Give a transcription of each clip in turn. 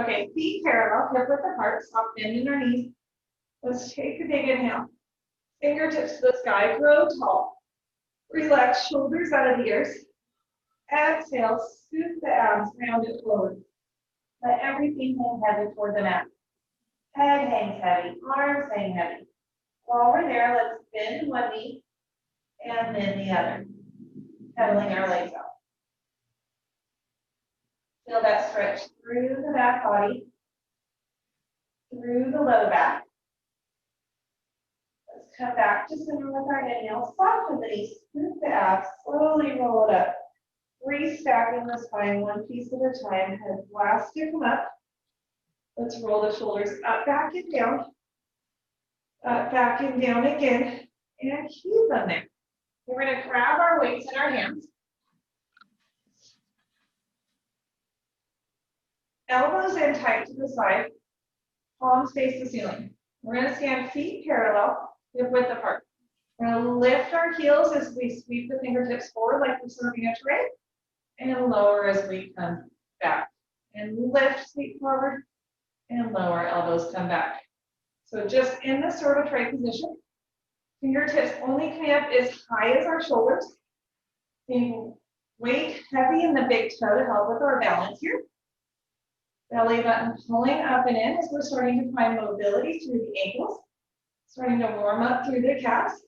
Okay, feet parallel, hip width apart, stop bending our knees. Let's take a big inhale. Fingertips to the sky, grow tall. Relax shoulders out of the ears. Exhale, scoop the abs, round it forward. Let everything hang heavy toward the mat. Head hangs heavy, arms hang heavy. While we're there, let's bend one knee and then the other, pedaling our legs out. Feel that stretch through the back body, through the low back. Let's come back to center with our inhale, soften the knees, scoop the abs, slowly roll it up. Restacking the spine one piece at a time, head last to come up. Let's roll the shoulders up, back, and down. Up, back, and down again, and keep them there. We're going to grab our weights in our hands. Elbows in tight to the side, palms face the ceiling. We're going to stand feet parallel, hip width apart. We're going to lift our heels as we sweep the fingertips forward like we're serving a tray, and lower as we come back. And lift, sweep forward, and lower, elbows come back. So just in this sort of tray position, fingertips only coming up as high as our shoulders. Being weight heavy in the big toe to help with our balance here. Belly button pulling up and in as we're starting to find mobility through the ankles. Starting to warm up through the calves.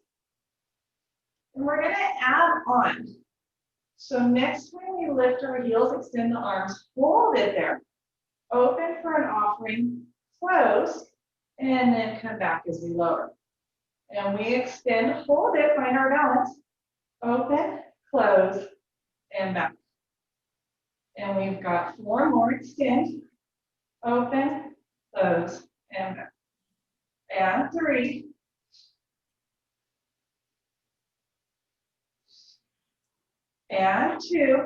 And we're going to add on. So next time we lift our heels, extend the arms, hold it there. Open for an offering, close, and then come back as we lower. And we extend, hold it, find our balance. Open, close, and back. And we've got 4 more. Extend, open, close, and back. And 3. And 2.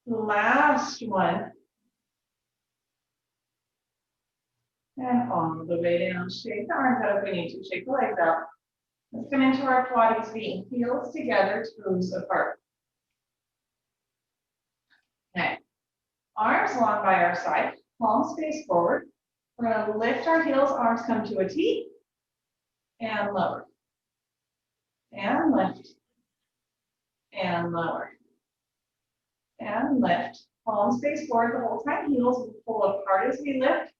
Last one. And all the way down. Shake the arms out if we need to. Shake the legs out. Let's come into our Pilates feet. Heels together, toes apart. Okay. Arms long by our side. Palms face forward. We're going to lift our heels. Arms come to a T. And lower. And lift. And lower. And lift. Palms face forward the whole time. Heels will pull apart as we lift.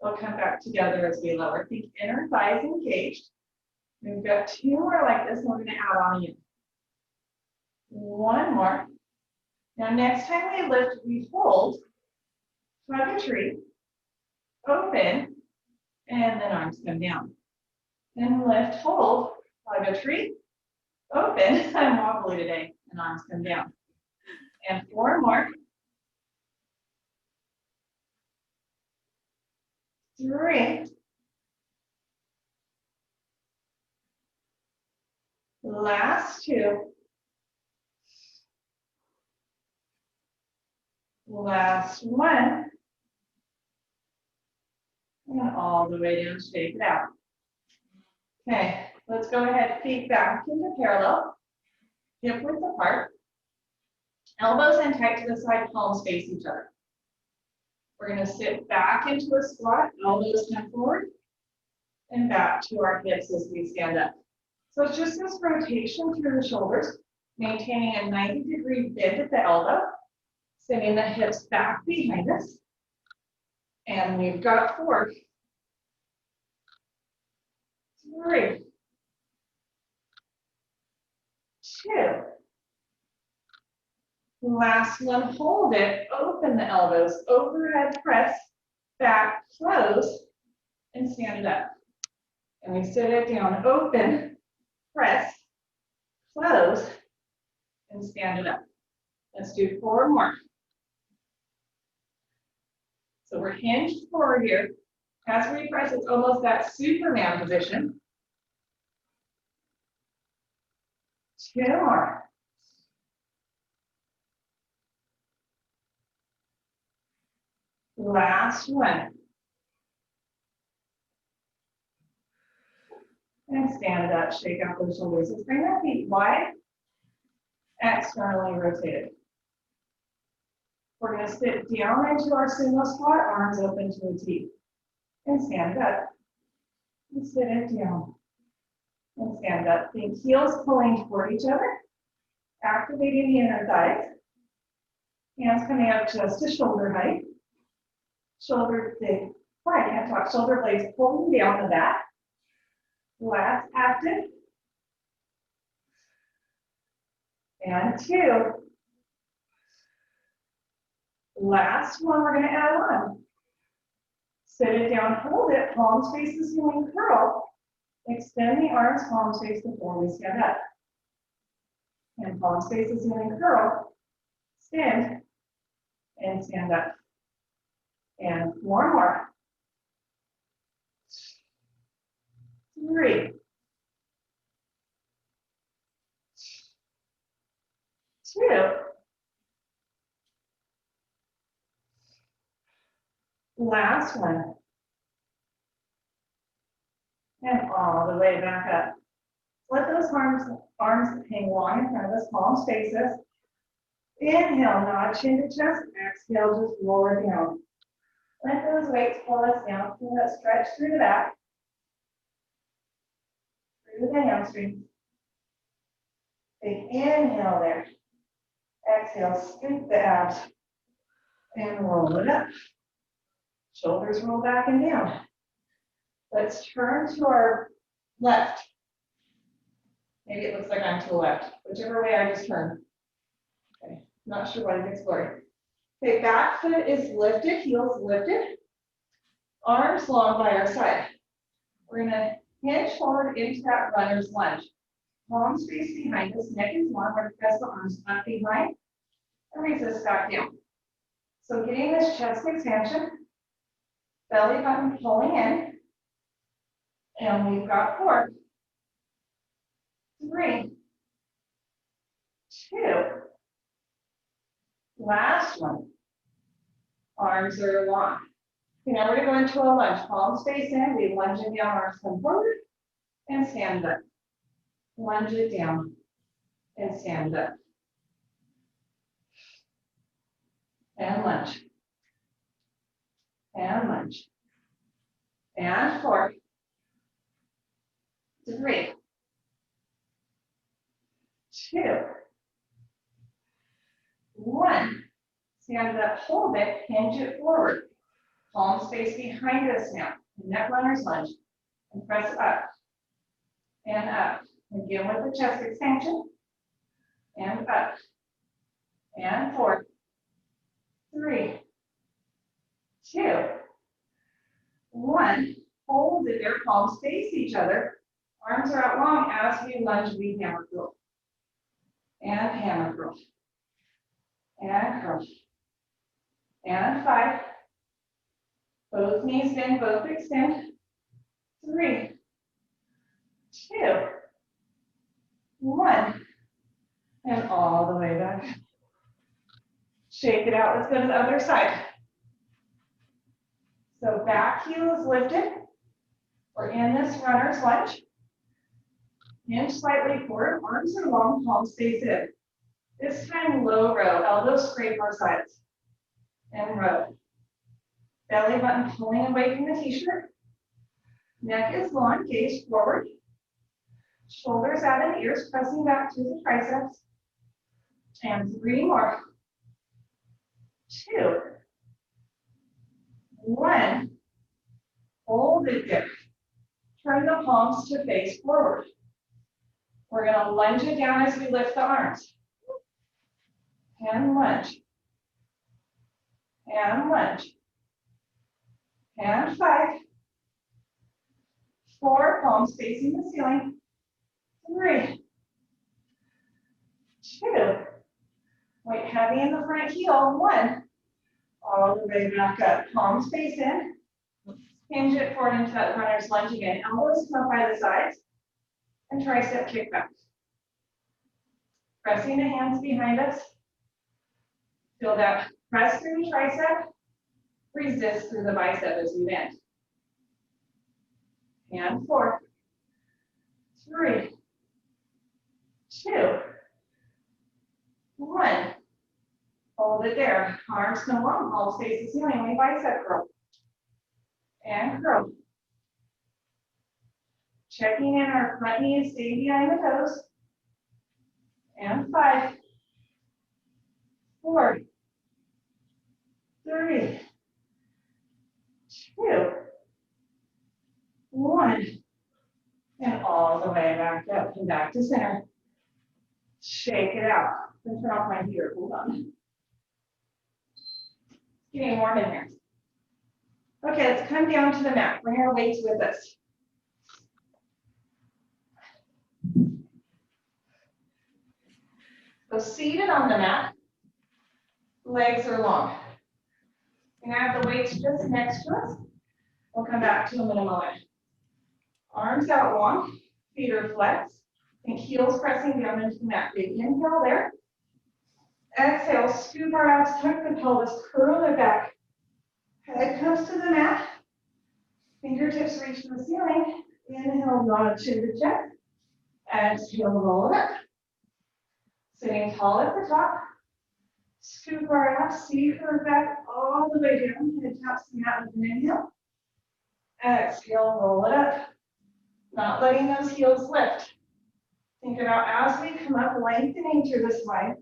They'll come back together as we lower. Think inner thighs engaged. We've got 2 more like this, and we're going to add on in. 1 more. Now, next time we lift, we hold, hug a tree, open, and then arms come down. Then lift, hold, hug a tree, open. I'm wobbly today, and arms come down. And 4 more. 3. Last 2. Last 1. And all the way down, shake it out. Okay, let's go ahead, feet back into parallel, hip width apart. Elbows in tight to the side, palms face each other. We're going to sit back into a squat, elbows come forward, and back to our hips as we stand up. So it's just this rotation through the shoulders, maintaining a 90-degree bend at the elbow, sending the hips back behind us. And we've got 4, 3, 2. Last one, hold it, open the elbows, overhead press, back, close, and stand it up. And we sit it down, open, press, close, and stand it up. Let's do 4 more. So we're hinged forward here. As we press, it's almost that Superman position. 2 more. Last one. And stand it up, shake out those shoulders. Let's bring our feet wide. externally rotated. We're going to sit down into our sumo squat, arms open to a T. And stand up. And sit it down. And stand up. Think heels pulling toward each other. Activating the inner thighs. Hands coming up just to shoulder height. Shoulder blades, I can't talk. Shoulder blades pulling down the back. Lats active. And 2. Last one we're going to add on. Sit it down, hold it, palms face the ceiling, curl. Extend the arms, palms face the floor, we stand up. And palms face the ceiling, curl. Stand. And stand up. And 4 more. 3. 2. Last one. And all the way back up. Let those arms hang long in front of us, palms face us. Inhale, nod chin to chest. Exhale, just lower down. Let those weights pull us down. Feel that stretch through the back. Through the hamstrings. Big inhale there. Exhale, scoop the abs. And roll it up. Shoulders roll back and down. Let's turn to our left. Maybe it looks like I'm to the left. Whichever way I just turned. Okay, not sure what it's exploring. Okay, back foot is lifted, heels lifted. Arms long by our side. We're going to hinge forward into that runner's lunge. Palms face behind us, neck is long. We're going to press the arms up behind and resist back down. So getting this chest expansion, belly button pulling in. And we've got 4, 3, 2. Last one. Arms are long. Okay, now we're going to go into a lunge. Palms face in. We lunge it down. Arms come forward. And stand up. Lunge it down. And stand up. And lunge. And lunge. And 4. 3, 2, 1. Stand up, hold it, hinge it forward. Palms face behind us now. Neck runner's lunge. And press up. And up. Again with the chest expansion. And up. And 4, 3, 2, 1. Hold it there, palms face each other. Arms are out long as we lunge, we hammer curl. And hammer curl. And curl. And 5. Both knees bend, both extend. 3, 2, 1. And all the way back. Shake it out. Let's go to the other side. So back heel is lifted. We're in this runner's lunge. Hinge slightly forward, arms are long, palms face in. This time low row, elbows scrape our sides. And row. Belly button pulling away from the t-shirt. Neck is long, gaze forward. Shoulders out in ears, pressing back through the triceps. And 3 more. 2, 1. Hold it there. Turn the palms to face forward. We're going to lunge it down as we lift the arms. And lunge. And lunge. And 5. 4, palms facing the ceiling. 3, 2. Weight heavy in the front heel. 1. All the way back up. Palms face in. Hinge it forward into that runner's lunge again. Elbows come up by the sides. And tricep kick back. Pressing the hands behind us. Feel that press through the tricep. Resist through the bicep as we bend. And 4, 3, 2, 1. Hold it there. Arms come long, palms face the ceiling. We bicep curl. And curl. Checking in our front knees, stay behind the toes. And 5, 4, 3, 2, 1. And all the way back up and back to center. Shake it out. Let me turn off my heater. Hold on. Getting warm in here. Okay, let's come down to the mat. Bring our weights with us. So seated on the mat, legs are long. We're gonna have the weights just next to us. We'll come back to them in a moment. Arms out long, feet are flexed, and heels pressing down into the mat. Big inhale there. Exhale, scoop our abs, tuck the pelvis, curl it back. Head comes to the mat. Fingertips reach to the ceiling. Inhale, nod to the chest. Exhale, roll it up. Sitting tall at the top. Scoop our abs, seat curve back all the way down. Head taps the mat with an inhale. Exhale, roll it up. Not letting those heels lift. Think about as we come up, lengthening through the spine.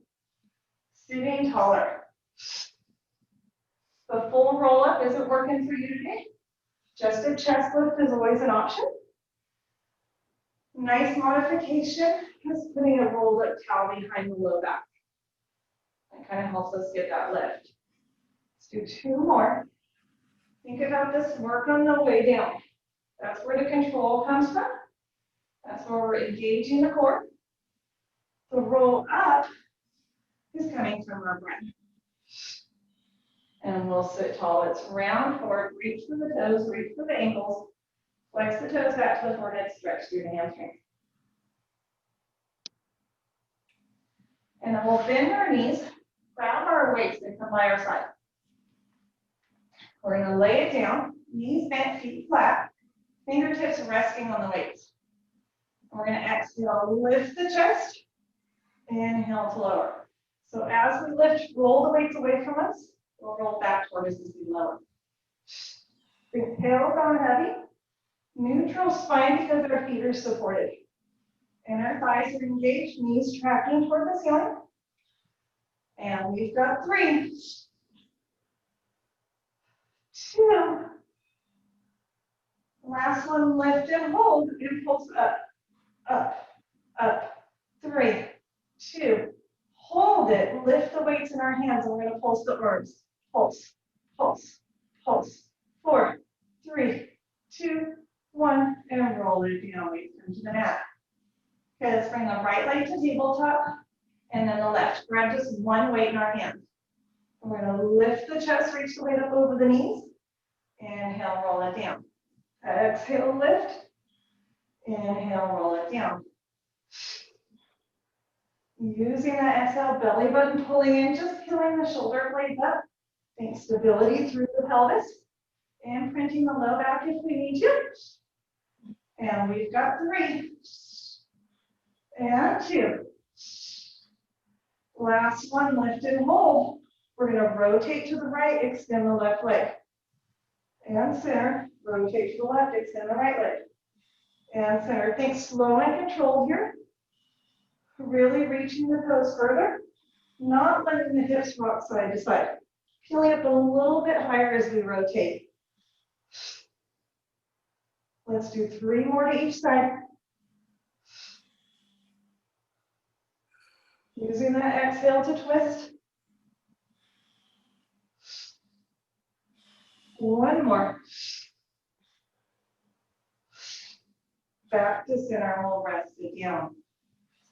Sitting taller. The full roll up isn't working for you today. Just a chest lift is always an option. Nice modification is putting a rolled up towel behind the low back. That kind of helps us get that lift. Let's do 2 more. Think about this work on the way down. That's where the control comes from. That's where we're engaging the core. The roll up is coming from our breath. And we'll sit tall. It's round forward, reach for the toes, reach for the ankles. Flex the toes back to the forehead, stretch through the hamstrings. And then we'll bend our knees, grab our weights and come by our side. We're going to lay it down, knees bent, feet flat, fingertips resting on the weights. And we're going to exhale, lift the chest, inhale to lower. So as we lift, roll the weights away from us, we'll roll back toward us as we lower. Bring tails down heavy, neutral spine because our feet are supported. And our thighs are engaged, knees tracking toward the ceiling. And we've got 3, 2. Last one, lift and hold. Impulse up, up, up. 3, 2. Hold it. Lift the weights in our hands, and we're going to pulse the arms. Pulse, pulse, pulse. 4, 3, 2, 1, and roll it down. Weights come to the mat. Okay, let's bring the right leg to tabletop, and then the left. Grab just one weight in our hands. We're going to lift the chest, reach the weight up over the knees. Inhale, roll it down. Exhale, lift. Inhale, roll it down. Using that exhale, belly button pulling in, just peeling the shoulder blades up. Think stability through the pelvis. Imprinting the low back if we need to. And we've got 3. And 2. Last one, lift and hold. We're going to rotate to the right, extend the left leg. And center, rotate to the left, extend the right leg. And center. Think slow and controlled here. Really reaching the toes further, not letting the hips rock side to side. Peeling up a little bit higher as we rotate. Let's do 3 more to each side. Using that exhale to twist. 1 more. Back to center, we'll rest it down.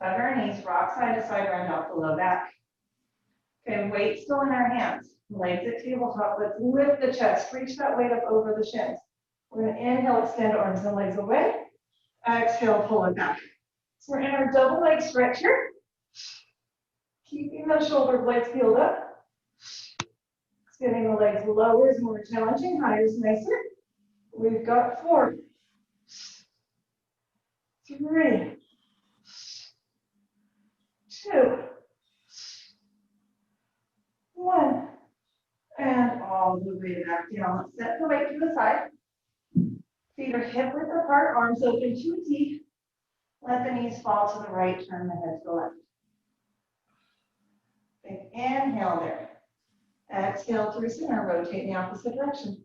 Hug our knees, rock side to side, round out the low back. Okay, weight still in our hands. Legs at tabletop. Let's lift the chest. Reach that weight up over the shins. We're going to inhale, extend arms and legs away. Exhale, pull it back. So we're in our double leg stretch here. Keeping those shoulder blades peeled up. Extending the legs lower is more challenging. Higher is nicer. We've got 4, 3, 2, all the way back down. Let's set the weight to the side. Feet are hip width apart, arms open to a T. Let the knees fall to the right, turn the head to the left. Big inhale there. Exhale through center, rotate in the opposite direction.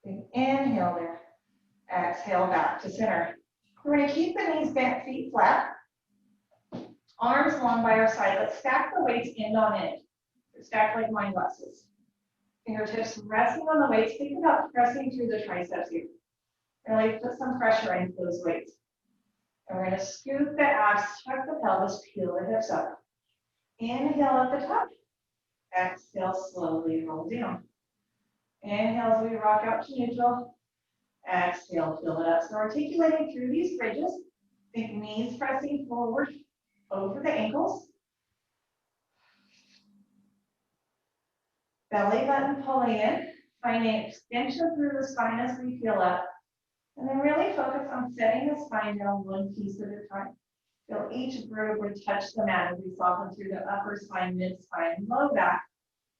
Big inhale there. Exhale back to center. We're going to keep the knees bent, feet flat. Arms long by our side. Let's stack the weights end on end. Stack like wine glasses. Fingertips resting on the weights. Think about pressing through the triceps here. Really put some pressure into those weights. And we're going to scoop the abs, tuck the pelvis, peel the hips up. Inhale at the top. Exhale, slowly roll down. Inhale as we rock out to neutral. Exhale, fill it up. So articulating through these bridges. Think knees pressing forward over the ankles. Belly button pulling in. Finding extension through the spine as we feel up. And then really focus on setting the spine down one piece at a time. Feel each vertebra touch the mat as we soften through the upper spine, mid spine, low back.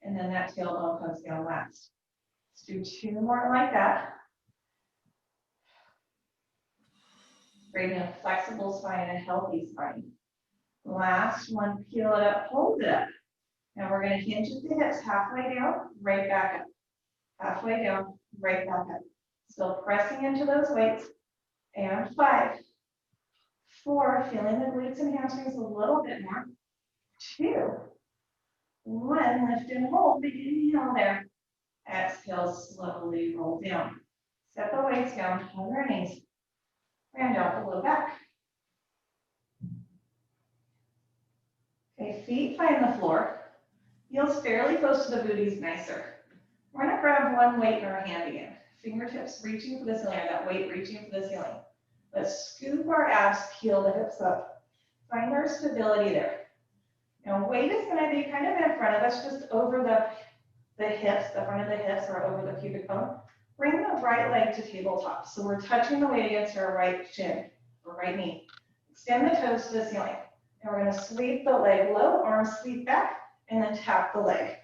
And then that tailbone comes down last. Let's do 2 more like that. Creating a flexible spine and a healthy spine. Last one, peel it up, hold it up. Now we're going to hinge at the hips halfway down, right back up. Halfway down, right back up. Still pressing into those weights. And 5, 4, feeling the glutes and hamstrings a little bit more. 2, 1, lift and hold, big inhale there. Exhale, slowly roll down. Set the weights down, hug our knees. And out the low back. Okay, feet find the floor. Heels fairly close to the booties, nicer. We're going to grab one weight in our hand again. Fingertips reaching for the ceiling, that weight reaching for the ceiling. Let's scoop our abs, peel the hips up. Find our stability there. Now weight is going to be kind of in front of us, just over the hips, the front of the hips or over the pubic bone. Bring the right leg to tabletop. So we're touching the weight against our right shin or right knee. Extend the toes to the ceiling. And we're going to sweep the leg low, arms sweep back, and then tap the leg.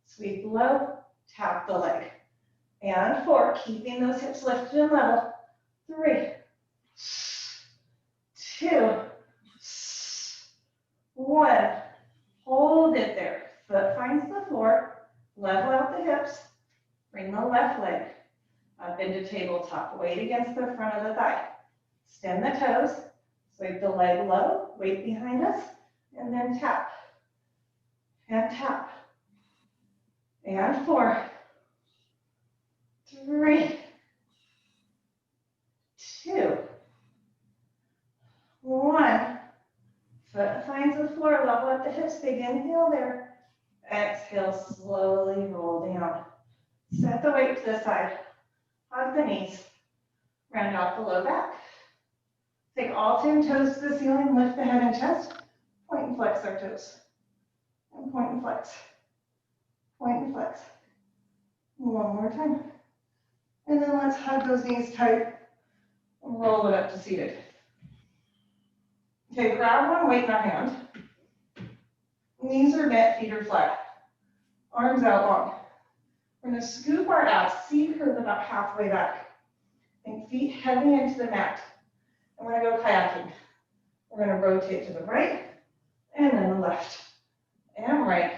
Sweep low, tap the leg. And 4, keeping those hips lifted and level. 3, 2, 1. Hold it there. Foot finds the floor. Level out the hips. Bring the left leg up into tabletop. Weight against the front of the thigh. Extend the toes. Sweep the leg low. Weight behind us. And then tap. And tap. And 4, 3, 2, 1. Foot finds the floor, level up the hips, big inhale there. Exhale, slowly roll down. Set the weight to the side. Hug the knees. Round out the low back. Take all 10 toes to the ceiling, lift the head and chest. Point and flex our toes. And point and flex. Point and flex. One more time. And then let's hug those knees tight and roll it up to seated. Okay, grab one weight in our hand. Knees are bent, feet are flat. Arms out long. We're going to scoop our abs, seat curve about halfway back. And feet heavy into the mat. And we're going to go kayaking. We're going to rotate to the right and then the left. And right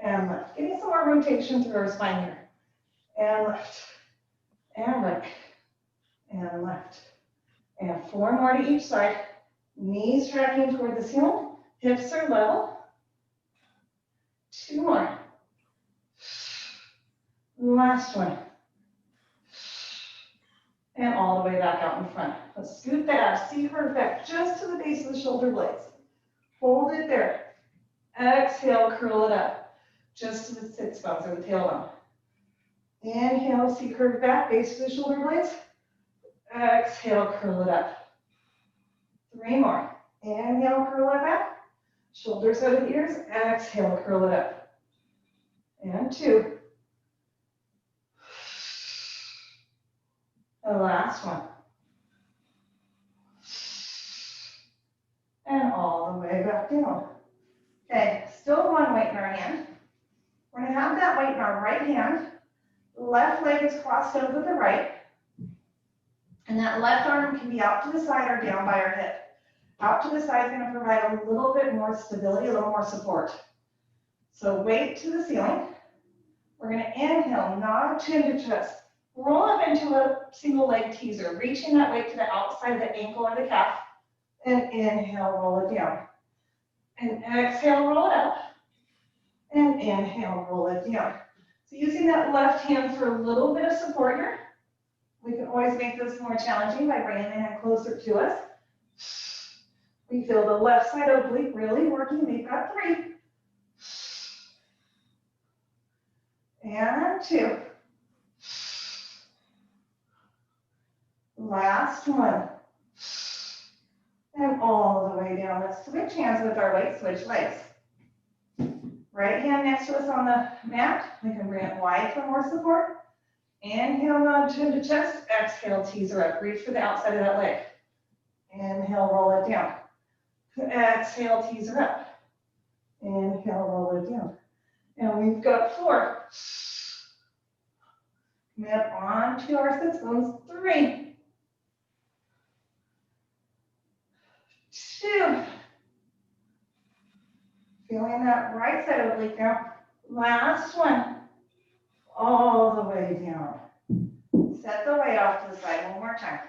and left. Getting some more rotation through our spine here. And left. And right. And left. And 4 more to each side. Knees tracking toward the ceiling. Hips are level. 2 more. Last one. And all the way back out in front. Let's scoot the abs. See her back just to the base of the shoulder blades. Hold it there. Exhale, curl it up. Just to the sit bones or the tailbone. Inhale, see curve back, base of the shoulder blades. Exhale, curl it up. 3 more. Inhale, curl it back. Shoulders out of the ears. Exhale, curl it up. And 2. The last one. And all the way back down. Okay, still one weight in our hand. We're going to have that weight in our right hand. Left leg is crossed over the right. And that left arm can be out to the side or down by our hip. Out to the side is going to provide a little bit more stability, a little more support. So weight to the ceiling. We're going to inhale, nod chin to chest. Roll up into a single leg teaser, reaching that weight to the outside of the ankle or the calf. And inhale, roll it down. And exhale, roll it up. And inhale, roll it down. So using that left hand for a little bit of support here. We can always make this more challenging by bringing the hand closer to us. We feel the left side oblique really working. We've got 3. And 2. Last one. And all the way down. Let's switch hands with our weight, switch legs. Right hand next to us on the mat. We can bring it wide for more support. Inhale, nod chin to chest. Exhale, teaser up. Reach for the outside of that leg. Inhale, roll it down. Exhale, teaser up. Inhale, roll it down. And we've got 4. Come up onto our sits bones. 3. 2. Feeling that right side oblique now. Last one. All the way down. Set the weight off to the side one more time.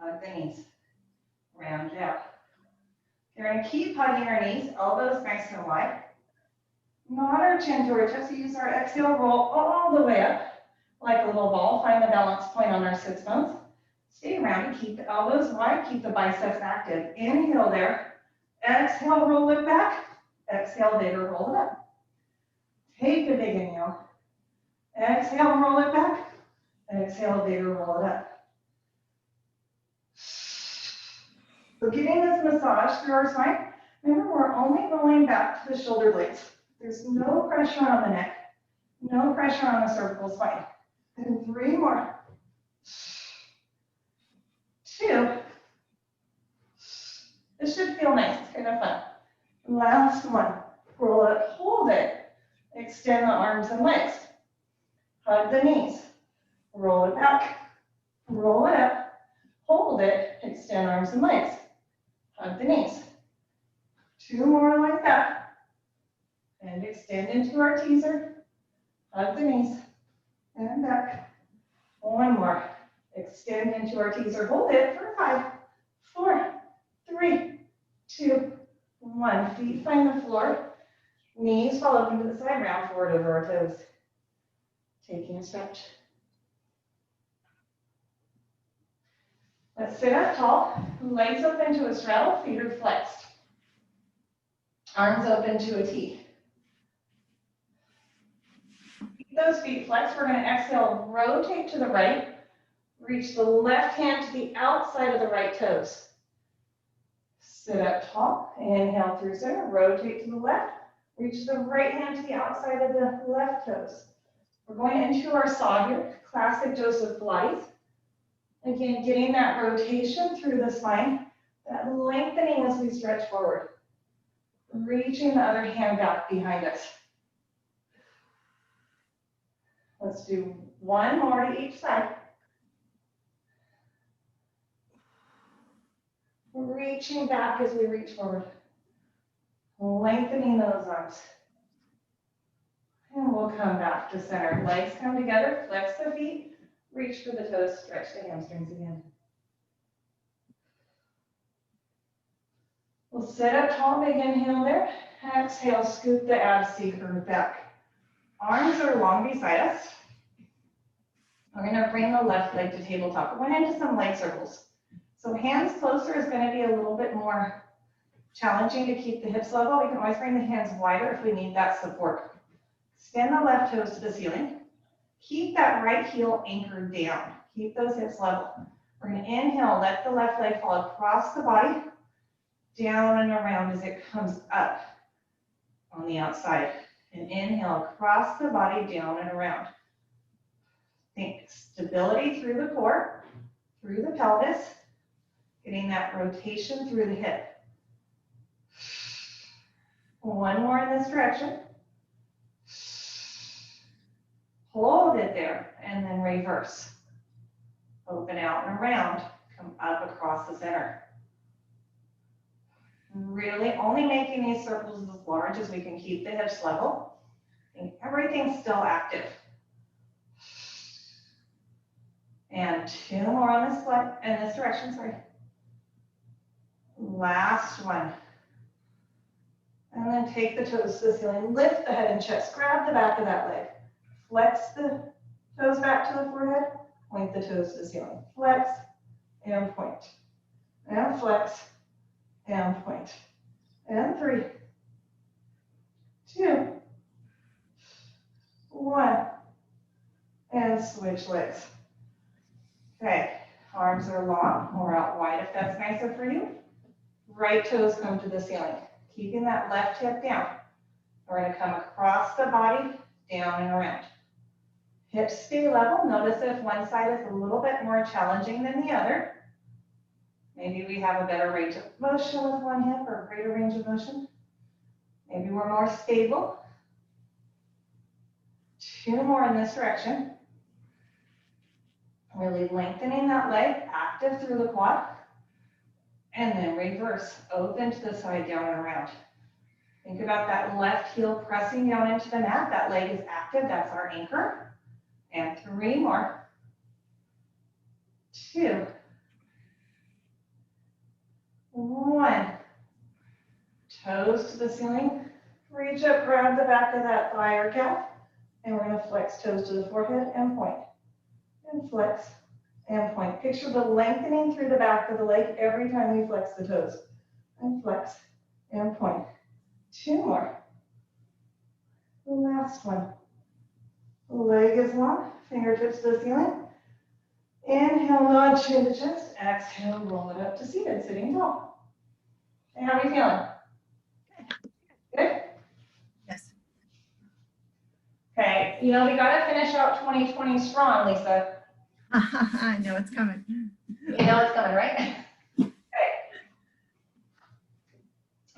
Hug the knees. Round out. You're going to keep hugging our knees, elbows nice and wide. Nod our chin to our chest. Use our exhale, roll all the way up like a little ball. Find the balance point on our sits bones. Stay rounded. Keep the elbows wide. Keep the biceps active. Inhale there. Exhale, roll it back. Exhale, bigger, roll it up. Take a big inhale. Exhale, roll it back. Exhale, bigger, roll it up. So getting this massage through our spine, remember we're only rolling back to the shoulder blades. There's no pressure on the neck, no pressure on the cervical spine. And 3 more. 2. This should feel nice, it's kind of fun. Last one, roll it, hold it. Extend the arms and legs. Hug the knees. Roll it back. Roll it up. Hold it. Extend arms and legs. Hug the knees. 2 more like that. And extend into our teaser. Hug the knees. And back. 1 more. Extend into our teaser. Hold it for 5, 4, 3, 2, 1. Feet find the floor. Knees fall open to the side. Round forward over our toes. Taking a stretch. Let's sit up tall. Legs up into a straddle. Feet are flexed. Arms up into a T. Keep those feet flexed. We're going to exhale, rotate to the right. Reach the left hand to the outside of the right toes. Sit up tall. Inhale through center. Rotate to the left. Reach the right hand to the outside of the left toes. We're going into our saw here, classic Joseph Pilates. Again, getting that rotation through the spine, that lengthening as we stretch forward. Reaching the other hand back behind us. Let's do 1 more to each side. Reaching back as we reach forward. Lengthening those arms. And we'll come back to center. Legs come together, flex the feet, reach for the toes, stretch the hamstrings again. We'll sit up tall, big inhale there. Exhale, scoop the abs, C-curve back. Arms are long beside us. We're going to bring the left leg to tabletop. We're going into some leg circles. So hands closer is going to be a little bit more challenging to keep the hips level. We can always bring the hands wider if we need that support. Extend the left toes to the ceiling. Keep that right heel anchored down. Keep those hips level. We're going to inhale, let the left leg fall across the body, down and around as it comes up on the outside. And inhale across the body, down and around. Think stability through the core, through the pelvis, getting that rotation through the hip. 1 more in this direction. Hold it there, and then reverse. Open out and around, come up across the center. Really only making these circles as large as we can keep the hips level. And everything's still active. And 2 more on this side, in this direction, sorry. Last one. And then take the toes to the ceiling, lift the head and chest, grab the back of that leg. Flex the toes back to the forehead, point the toes to the ceiling. Flex and point. And flex and point. And 3, 2, 1. And switch legs. Okay, arms are long or out wide if that's nicer for you. Right toes come to the ceiling, keeping that left hip down. We're going to come across the body, down and around. Hips stay level. Notice if one side is a little bit more challenging than the other. Maybe we have a better range of motion with one hip or a greater range of motion. Maybe we're more stable. 2 more in this direction. Really lengthening that leg, active through the quad. And then reverse, open to the side, down and around. Think about that left heel pressing down into the mat. That leg is active, that's our anchor. And 3 more. 2, 1. Toes to the ceiling. Reach up, grab the back of that thigh or calf. And we're going to flex toes to the forehead and point. And flex and point. Picture the lengthening through the back of the leg every time we flex the toes. And flex and point. 2 more. The last one. Leg is long, fingertips to the ceiling. Inhale, nod chin to chest. Exhale, roll it up to seated, sitting tall. And how are we feeling? Good? Yes. Okay, you know, we got to finish out 2020 strong, Lisa. I know it's coming. You know it's coming, right? Okay.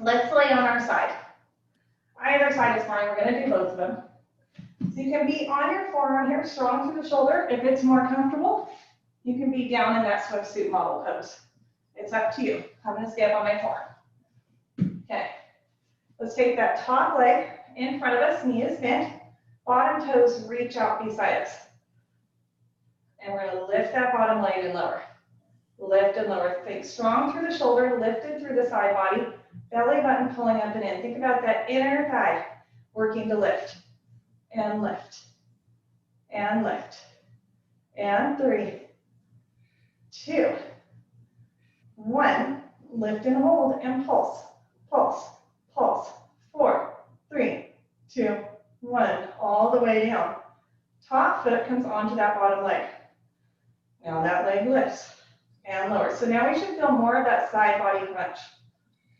Let's lay on our side. Either side is fine. We're going to do both of them. So you can be on your forearm here, strong through the shoulder. If it's more comfortable, you can be down in that swimsuit model pose. It's up to you. I'm going to stay up on my forearm. Okay. Let's take that top leg in front of us. Knee is bent. Bottom toes reach out beside us. And we're going to lift that bottom leg and lower. Lift and lower. Think strong through the shoulder, lifted through the side body. Belly button pulling up and in. Think about that inner thigh working to lift. And lift. And lift. And 3, 2, 1. Lift and hold and pulse. Pulse. Pulse. 4, 3, 2, 1. All the way down. Top foot comes onto that bottom leg. Now that leg lifts and lowers. So now we should feel more of that side body crunch.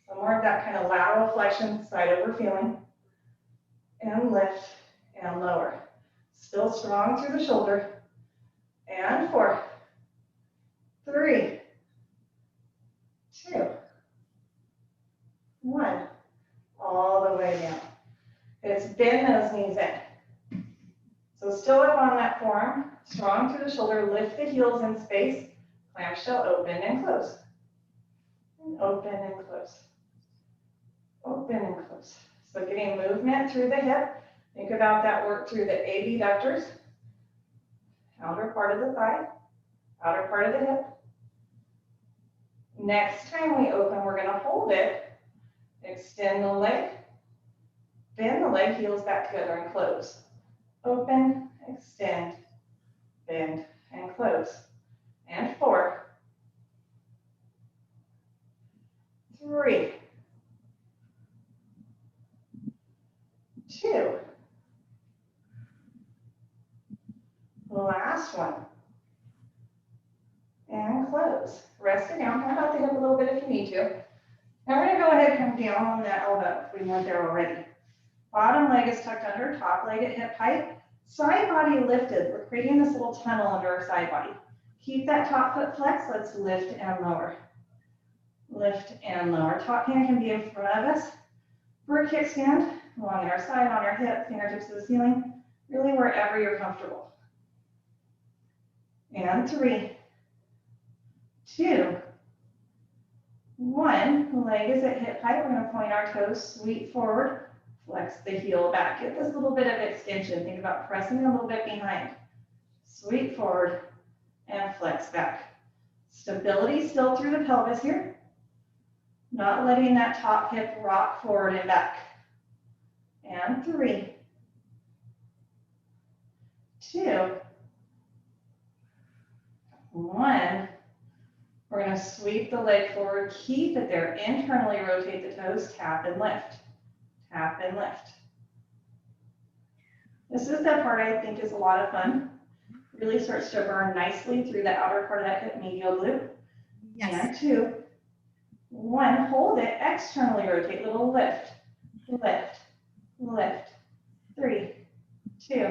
So more of that kind of lateral flexion, side over feeling. And lift and lower. Still strong through the shoulder. And 4, 3, 2, 1. All the way down. It's bend those knees in. So still up on that forearm, strong through the shoulder, lift the heels in space, clamshell open and close. And open and close. Open and close. So getting movement through the hip. Think about that work through the abductors, outer part of the thigh, outer part of the hip. Next time we open, we're going to hold it, extend the leg, bend the leg, heels back together and close. Open, extend, bend, and close. And 4, 3, 2. Last one. And close. Rest it down. Come out the hip a little bit if you need to. Now we're going to go ahead and come down on that elbow if we weren't there already. Bottom leg is tucked under, top leg at hip height. Side body lifted. We're creating this little tunnel under our side body. Keep that top foot flexed. Let's lift and lower. Lift and lower. Top hand can be in front of us for a kickstand. Along our side, on our hip, fingertips to the ceiling. really wherever you're comfortable. And 3, 2, 1. Leg is at hip height. We're going to point our toes, sweep forward, flex the heel back. Get this little bit of extension. Think about pressing a little bit behind. Sweep forward and flex back. Stability still through the pelvis here. Not letting that top hip rock forward and back. And 3, 2, 1. We're going to sweep the leg forward, keep it there, internally rotate the toes, tap and lift, tap and lift. This is the part I think is a lot of fun. Really starts to burn nicely through the outer part of that hip medial glute. Yes. And 2, 1, hold it, externally rotate, little lift, lift, lift. 3, 2,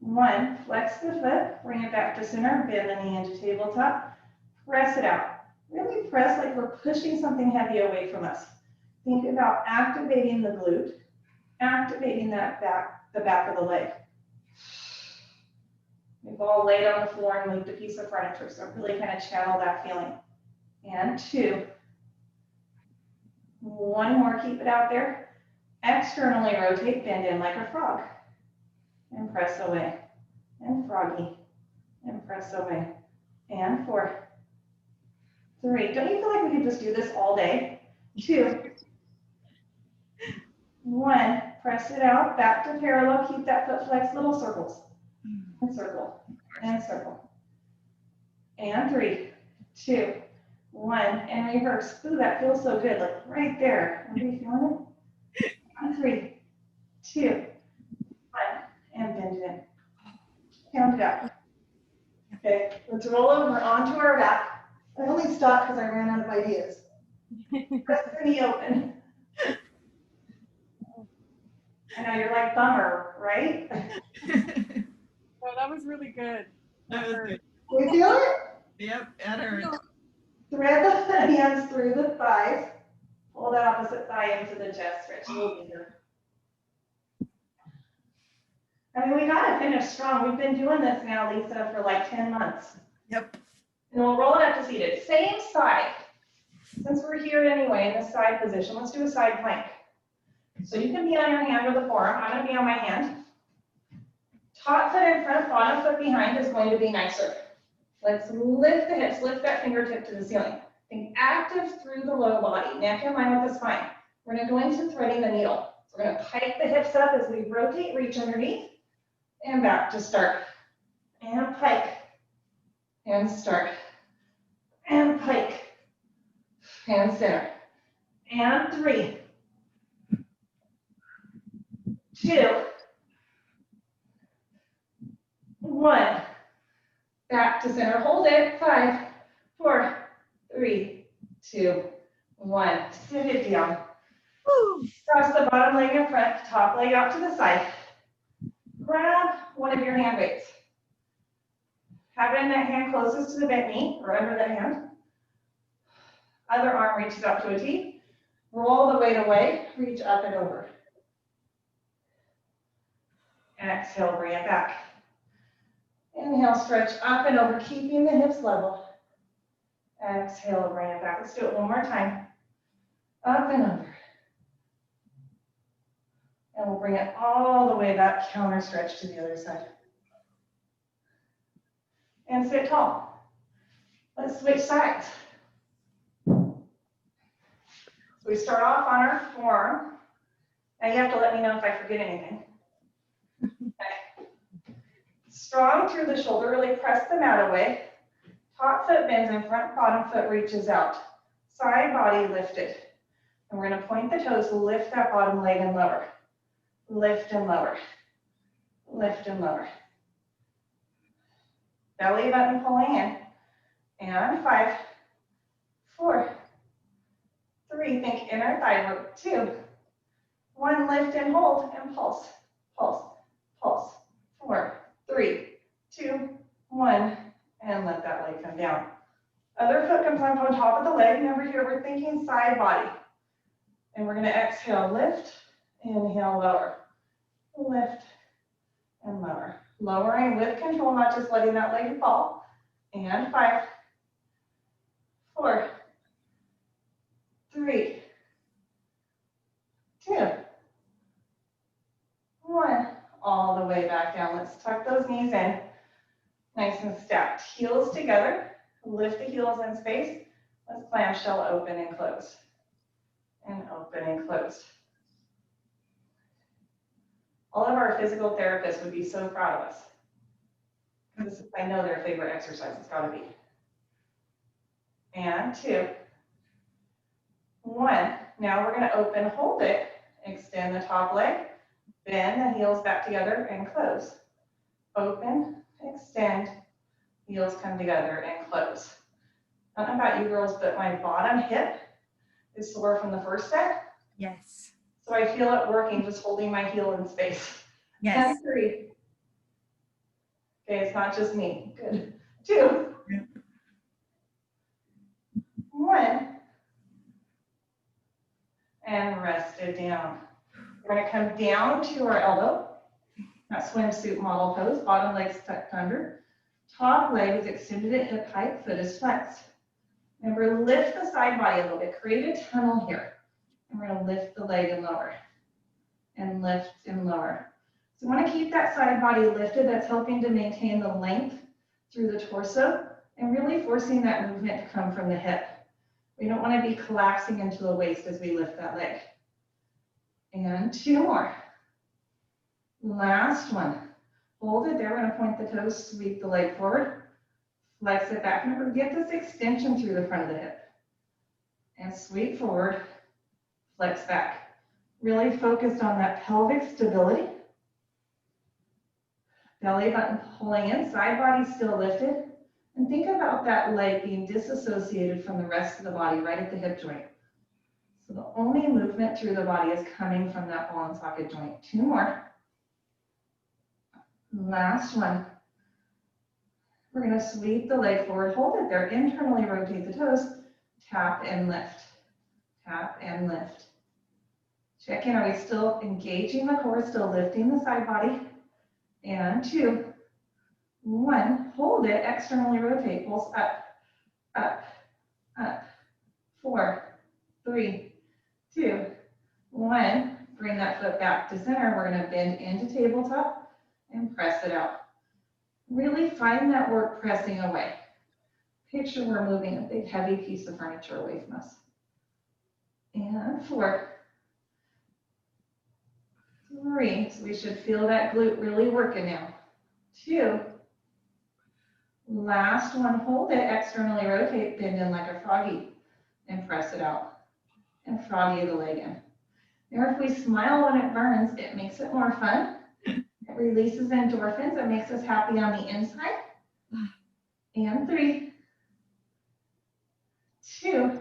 1, flex the foot, bring it back to center, bend the knee into tabletop. Press it out. Really press like we're pushing something heavy away from us. Think about activating the glute, activating that back, the back of the leg. We've all laid on the floor and moved a piece of furniture, so really kind of channel that feeling. And 2, 1 more, keep it out there. Externally rotate, bend in like a frog. And press away. And froggy. And press away. And 4, 3. Don't you feel like we could just do this all day? 2, 1. Press it out, back to parallel. Keep that foot flexed, little circles. And circle, and circle. And 3, 2, 1. And reverse. Ooh, that feels so good. Like right there. Are you feeling it? And 3, 2, 1. And bend it in. Count it out. Okay, let's roll over onto our back. I only stopped because I ran out of ideas. Press the knee open. I know you're like, bummer, right? Oh, that was really good. That was good. We feel it? Yep, that hurt. Thread the hands through the thighs. Pull that opposite thigh into the chest, stretch a little deeper. I mean, we gotta finish strong. We've been doing this now, Lisa, for like 10 months. Yep. And we'll roll it up to seated. Same side. Since we're here anyway in this side position, let's do a side plank. So you can be on your hand or the forearm. I'm going to be on my hand. Top foot in front, bottom foot behind is going to be nicer. Let's lift the hips, lift that fingertip to the ceiling. Think active through the low body, neck in line with the spine. We're going to go into threading the needle. So we're going to pike the hips up as we rotate, reach underneath, and back to start. And pike. And start. And pike. And center. And 3, 2, 1. Back to center. Hold it. 5, 4, 3, 2, 1. Sit it down. Woo. Cross the bottom leg in front, top leg out to the side. Grab one of your hand weights. Have it in that hand closest to the bent knee or under that hand. Other arm reaches up to a T. Roll the weight away, reach up and over. Exhale, bring it back. Inhale, stretch up and over, keeping the hips level. Exhale, bring it back. Let's do it one more time. Up and over. And we'll bring it all the way back, counter stretch to the other side. And sit tall. Let's switch sides. So we start off on our forearm. Now you have to let me know if I forget anything. Okay. Strong through the shoulder, really press the mat away. Top foot bends in front, bottom foot reaches out. Side body lifted. And we're going to point the toes, lift that bottom leg and lower. Lift and lower. Lift and lower. Belly button pulling in. And 5, 4, 3, think inner thigh work. 2, 1, lift and hold and pulse, pulse, pulse. 4, 3, 2, 1, and let that leg come down. Other foot comes up on top of the leg. Remember here, we're thinking side body. And we're going to exhale, lift, inhale, lower. Lift and lower. Lowering with control, not just letting that leg fall. And 5, 4, 3, 2, 1. All the way back down. Let's tuck those knees in. Nice and stacked. Heels together. Lift the heels in space. Let's clamshell open and close. And open and close. All of our physical therapists would be so proud of us. Because I know their favorite exercise has got to be. And 2, 1. Now we're going to open, hold it, extend the top leg, bend the heels back together and close. Open, extend, heels come together and close. I don't know about you girls, but my bottom hip is sore from the first set. Yes. So I feel it working, just holding my heel in space. Yes. And 3. Okay, it's not just me. Good. 2. Yep. 1. And rest it down. We're going to come down to our elbow. That swimsuit model pose. Bottom leg's tucked under. Top leg is extended at hip height. Foot is flexed. Remember, lift the side body a little bit. Create a tunnel here. And we're going to lift the leg and lower. And lift and lower. So we want to keep that side body lifted. That's helping to maintain the length through the torso and really forcing that movement to come from the hip. We don't want to be collapsing into the waist as we lift that leg. And 2 more. Last one. Hold it there. We're going to point the toes, sweep the leg forward, flex it back. Remember, get this extension through the front of the hip. And sweep forward, flex back. Really focused on that pelvic stability. Belly button pulling in, side body still lifted. And think about that leg being disassociated from the rest of the body right at the hip joint. So the only movement through the body is coming from that ball and socket joint. 2 more. Last one. We're going to sweep the leg forward, hold it there, internally rotate the toes, tap and lift. Tap and lift. Check in, are we still engaging the core, still lifting the side body? And 2, 1, hold it, externally rotate, pulse up, up, up. 4, 3, 2, 1. Bring that foot back to center. We're going to bend into tabletop and press it out. Really find that work pressing away. Picture we're moving a big heavy piece of furniture away from us. And 4, 3. So we should feel that glute really working now. 2. Last one, hold it, externally rotate, bend in like a froggy and press it out. And froggy the leg in. Or if we smile when it burns, it makes it more fun. It releases endorphins. It makes us happy on the inside. And 3, 2,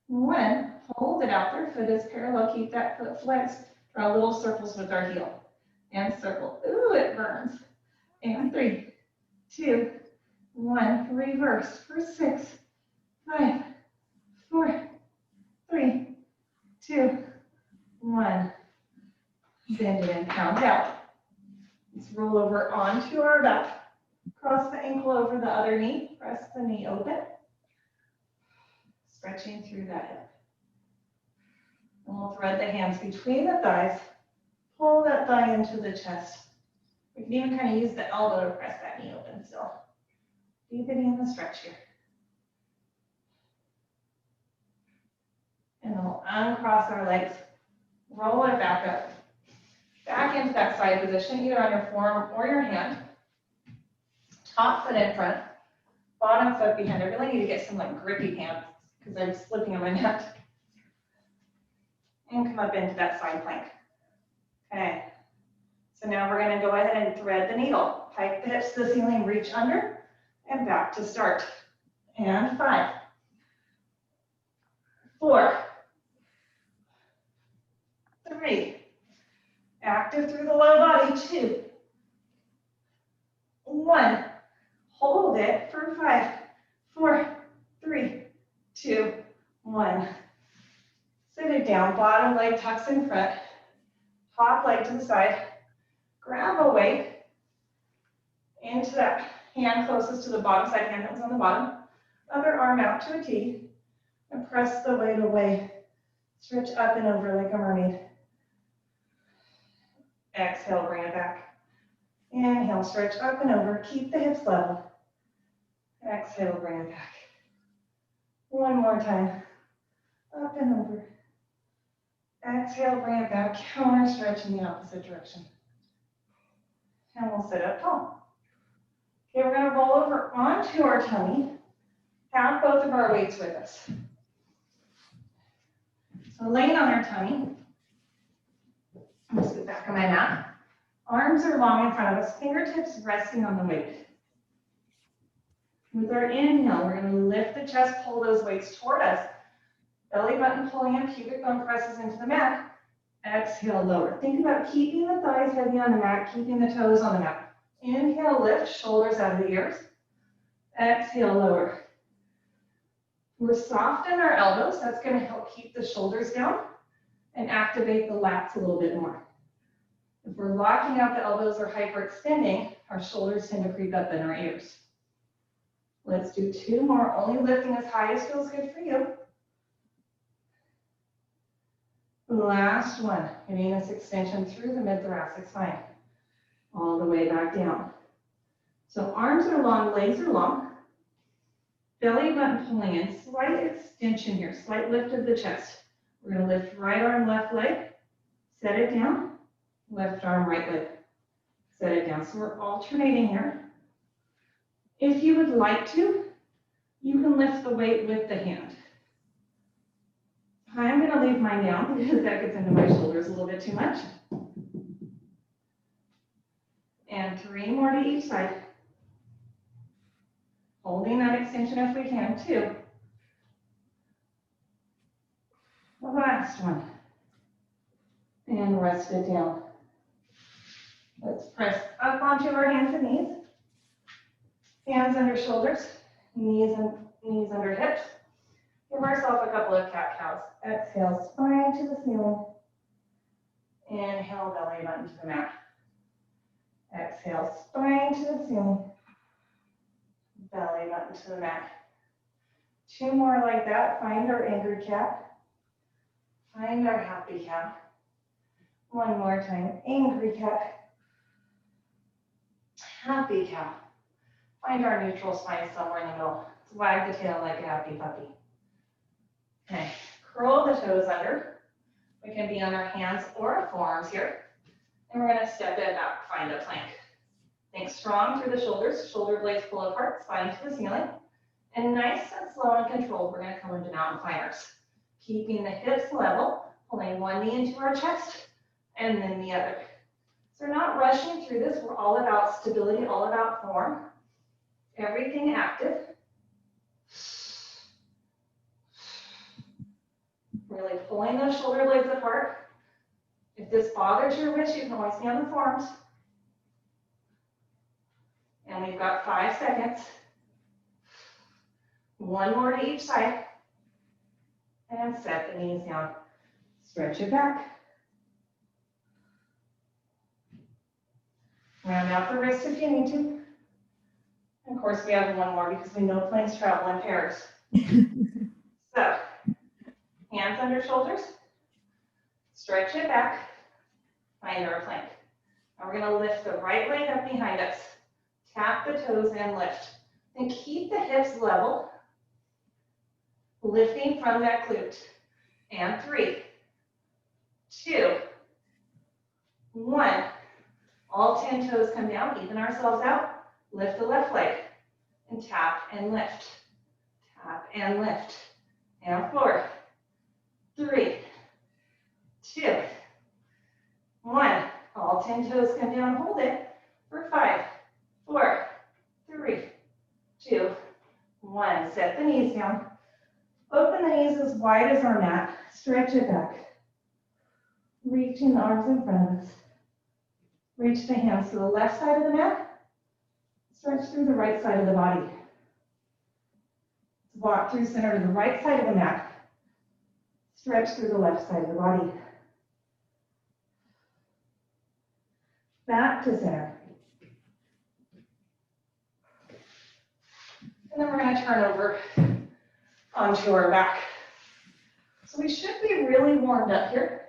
1. Hold it out there. Foot is parallel. Keep that foot flexed. Draw little circles with our heel. And circle. Ooh, it burns. And 3, 2, 1. Reverse for 6, 5, 4, 3, 2, 1. Bend it and count out. Let's roll over onto our back. Cross the ankle over the other knee. Press the knee open. Stretching through that hip. And we'll thread the hands between the thighs. Pull that thigh into the chest. We can even kind of use the elbow to press that knee open still. Deepening the stretch here. And then we'll uncross our legs. Roll it back up. Back into that side position, either on your forearm or your hand. Top foot in front, bottom foot behind. I really need to get some like grippy hands because I'm slipping on my neck. And come up into that side plank. Okay. So now we're going to go ahead and thread the needle. Pike the hips to the ceiling, reach under, and back to start. And 5, 4, 3. Active through the low body, 2, 1. Hold it for 5, 4, 3, 2, 1. Sit it down. Bottom leg tucks in front. Top leg to the side. grab a weight into that hand closest to the bottom side, hand that was on the bottom. Other arm out to a T, and press the weight away. Stretch up and over like a mermaid. Exhale, bring it back. Inhale, stretch up and over. Keep the hips level. Exhale, bring it back. One more time. Up and over. Exhale, bring it back. Counter stretch in the opposite direction. And we'll sit up tall. Okay, we're going to roll over onto our tummy. Have both of our weights with us. So laying on our tummy. I'm going to sit back on my mat. Arms are long in front of us. Fingertips resting on the weight. With our inhale, we're going to lift the chest, pull those weights toward us. Belly button pulling in, pubic bone presses into the mat. Exhale, lower. Think about keeping the thighs heavy on the mat, keeping the toes on the mat. Inhale, lift, shoulders out of the ears. Exhale, lower. We're soft in our elbows. That's going to help keep the shoulders down and activate the lats a little bit more. If we're locking out the elbows or hyperextending, our shoulders tend to creep up in our ears. Let's do 2 more, only lifting as high as feels good for you. Last one, getting this extension through the mid-thoracic spine, all the way back down. So arms are long, legs are long. Belly button pulling in, slight extension here, slight lift of the chest. We're going to lift right arm, left leg, set it down, left arm, right leg, set it down. So we're alternating here. If you would like to, you can lift the weight with the hand. I'm going to leave mine down because that gets into my shoulders a little bit too much. And 3 more to each side. Holding that extension if we can, 2. The last one. And rest it down. Let's press up onto our hands and knees. Hands under shoulders, knees under hips. Give ourselves a couple of cat-cows. Exhale, spine to the ceiling. Inhale, belly button to the mat. Exhale, spine to the ceiling. Belly button to the mat. 2 more like that. Find our angry cat. Find our happy cat. 1 more time. Angry cat. Happy cat. Find our neutral spine somewhere in the middle. Let's wag the tail like a happy puppy. Okay, curl the toes under. We can be on our hands or our forearms here. And we're going to step it back, find a plank. Think strong through the shoulders, shoulder blades pull apart, spine to the ceiling. And nice and slow and controlled, we're going to come into mountain climbers. Keeping the hips level, pulling one knee into our chest, and then the other. So we're not rushing through this. We're all about stability, all about form. Everything active. Really pulling those shoulder blades apart. If this bothers your wrist, you can always stay on the forearms. And we've got 5 seconds. 1 more to each side. And set the knees down. Stretch it back. Round out the wrists if you need to. And of course, we have 1 more because we know planes travel in pairs. So, hands under shoulders. Stretch it back. Find our plank. Now we're going to lift the right leg up behind us. Tap the toes and lift. And keep the hips level. Lifting from that glute. And 3, 2, 1. All 10 toes come down, even ourselves out. Lift the left leg. And tap and lift. Tap and lift. And 4, 3, 2, 1. All 10 toes come down, hold it for 5, 4, 3, 2, 1. Set the knees down. Open the knees as wide as our mat. Stretch it back. Reaching the arms in front of us. Reach the hands to the left side of the mat. Stretch through the right side of the body. Walk through center to the right side of the mat. Stretch through the left side of the body. back to center. And then we're going to turn over onto our back. So we should be really warmed up here.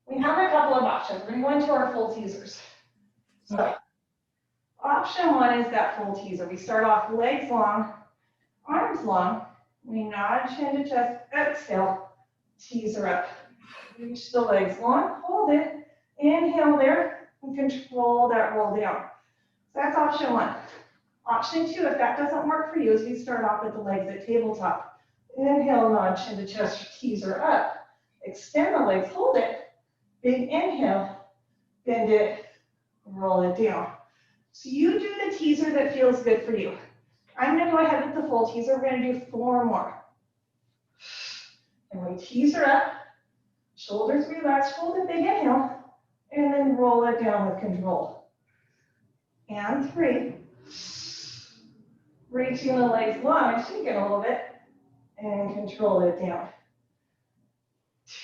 We have a couple of options. We're going to go into our full teasers. So option one is that full teaser. We start off legs long, arms long. We nod chin to chest, exhale, teaser up. Reach the legs long, hold it, inhale there, and control that roll down. So that's option one. Option two, if that doesn't work for you, is we start off with the legs at tabletop. Inhale, nod chin to chest, teaser up. Extend the legs, hold it. Big inhale, bend it, roll it down. So you do the teaser that feels good for you. I'm going to go ahead with the full teaser. We're going to do 4 more. And we teaser up, shoulders relaxed, hold a big inhale, and then roll it down with control. And 3. Reaching the legs long and shake it a little bit, and control it down.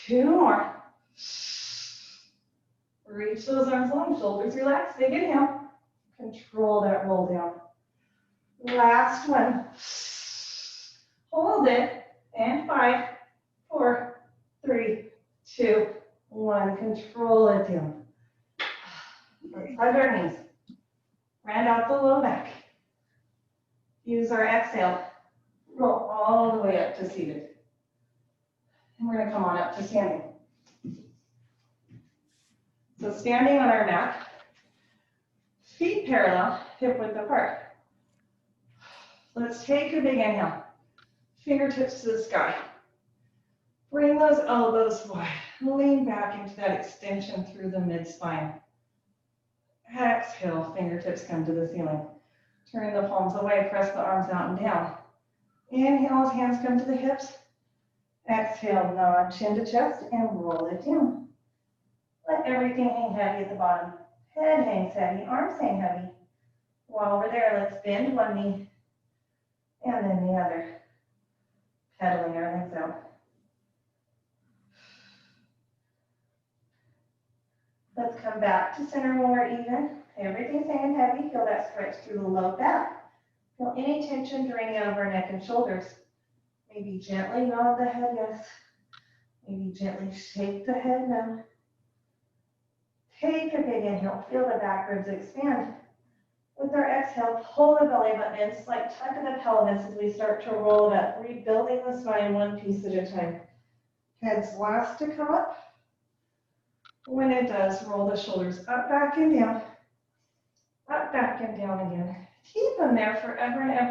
2 more. Reach those arms long, shoulders relaxed, big inhale. Control that roll down. Last one. Hold it. And 5, 4, 3, 2, 1. Control it down. Let's hug our knees. Round out the low back. Use our exhale. Roll all the way up to seated. And we're going to come on up to standing. So standing on our mat, feet parallel, hip width apart. Let's take a big inhale. Fingertips to the sky. Bring those elbows wide. Lean back into that extension through the mid-spine. Exhale, fingertips come to the ceiling. Turn the palms away, press the arms out and down. Inhale, hands come to the hips. Exhale, nod chin to chest and roll it down. Let everything hang heavy at the bottom. Head hangs heavy, arms hang heavy. While we're there, let's bend one knee and then the other. Pedaling our legs out. Let's come back to center when we're even. Everything's hanging heavy. Feel that stretch through the low back. Feel any tension draining out of our neck and shoulders. Maybe gently nod the head yes. Maybe gently shake the head no. Take a big inhale. Feel the back ribs expand. With our exhale, pull the belly button in, slight tuck in the pelvis as we start to roll it up, rebuilding the spine one piece at a time. Head's last to come up. When it does, roll the shoulders up, back, and down. Up, back, and down again. Keep them there forever and ever.